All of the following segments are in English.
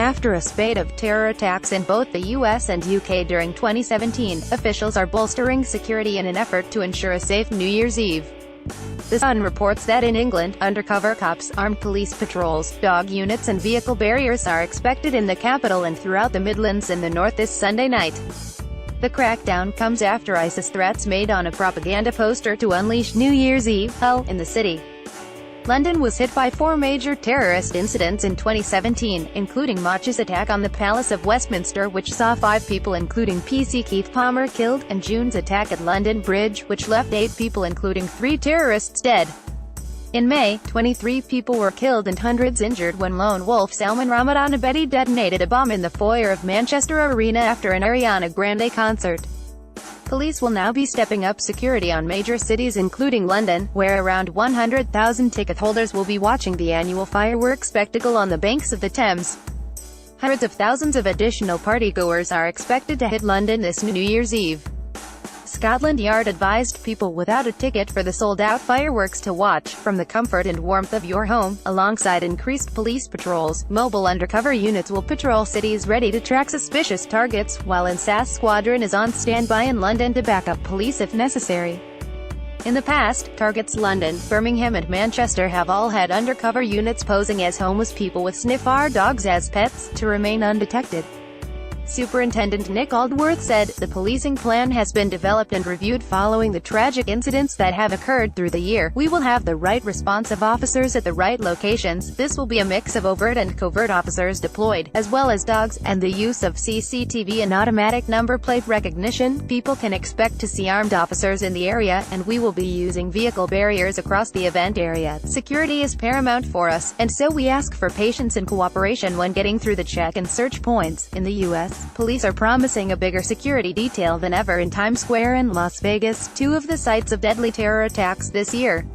After a spate of terror attacks in both the US and UK during 2017, officials are bolstering security in an effort to ensure a safe New Year's Eve. The Sun reports that in England, undercover cops, armed police patrols, dog units and vehicle barriers are expected in the capital and throughout the Midlands and the North this Sunday night. The crackdown comes after ISIS threats made on a propaganda poster to unleash New Year's Eve hell in the city. London was hit by 4 major terrorist incidents in 2017, including March's attack on the Palace of Westminster, which saw 5 people including PC Keith Palmer killed, and June's attack at London Bridge, which left 8 people including 3 terrorists dead. In May, 23 people were killed and hundreds injured when lone wolf Salman Ramadan Abedi detonated a bomb in the foyer of Manchester Arena after an Ariana Grande concert. Police will now be stepping up security on major cities including London, where around 100,000 ticket holders will be watching the annual fireworks spectacle on the banks of the Thames. Hundreds of thousands of additional partygoers are expected to hit London this New Year's Eve. Scotland Yard advised people without a ticket for the sold-out fireworks to watch from the comfort and warmth of your home. Alongside increased police patrols, mobile undercover units will patrol cities ready to track suspicious targets, while an SAS squadron is on standby in London to back up police if necessary. In the past, targets London, Birmingham and Manchester have all had undercover units posing as homeless people with sniffer dogs as pets, to remain undetected. Superintendent Nick Aldworth said, "The policing plan has been developed and reviewed following the tragic incidents that have occurred through the year. We will have the right responsive officers at the right locations. This will be a mix of overt and covert officers deployed, as well as dogs, and the use of CCTV and automatic number plate recognition. People can expect to see armed officers in the area, and we will be using vehicle barriers across the event area. Security is paramount for us, and so we ask for patience and cooperation when getting through the check and search points." In the U.S., police are promising a bigger security detail than ever in Times Square and Las Vegas, 2 of the sites of deadly terror attacks this year.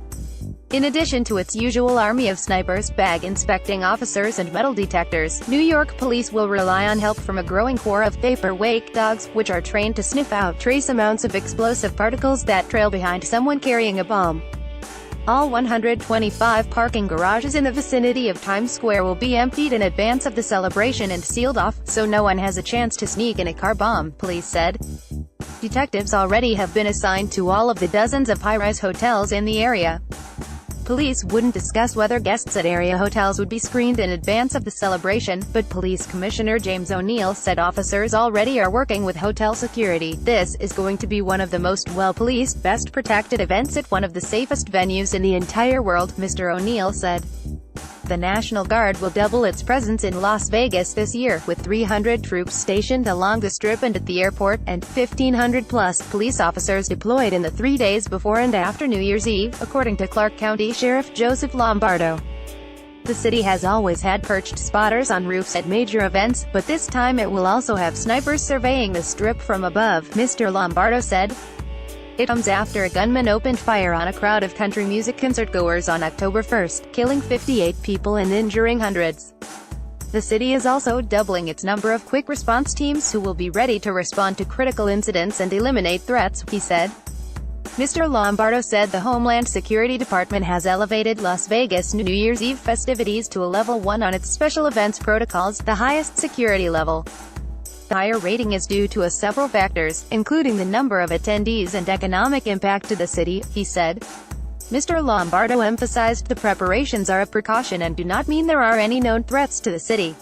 In addition to its usual army of snipers, bag-inspecting officers and metal detectors, New York police will rely on help from a growing corps of paperweight dogs, which are trained to sniff out trace amounts of explosive particles that trail behind someone carrying a bomb. All 125 parking garages in the vicinity of Times Square will be emptied in advance of the celebration and sealed off, so no one has a chance to sneak in a car bomb, police said. Detectives already have been assigned to all of the dozens of high-rise hotels in the area. Police wouldn't discuss whether guests at area hotels would be screened in advance of the celebration, but Police Commissioner James O'Neill said officers already are working with hotel security. "This is going to be one of the most well-policed, best-protected events at one of the safest venues in the entire world," Mr. O'Neill said. The National Guard will double its presence in Las Vegas this year, with 300 troops stationed along the Strip and at the airport, and 1,500-plus police officers deployed in the 3 days before and after New Year's Eve, according to Clark County Sheriff Joseph Lombardo. The city has always had perched spotters on roofs at major events, but this time it will also have snipers surveying the Strip from above, Mr. Lombardo said. It comes after a gunman opened fire on a crowd of country music concertgoers on October 1st, killing 58 people and injuring hundreds. The city is also doubling its number of quick response teams who will be ready to respond to critical incidents and eliminate threats, he said. Mr. Lombardo said the Homeland Security Department has elevated Las Vegas New Year's Eve festivities to a level 1 on its special events protocols, the highest security level. The higher rating is due to several factors, including the number of attendees and economic impact to the city, he said. Mr. Lombardo emphasized the preparations are a precaution and do not mean there are any known threats to the city.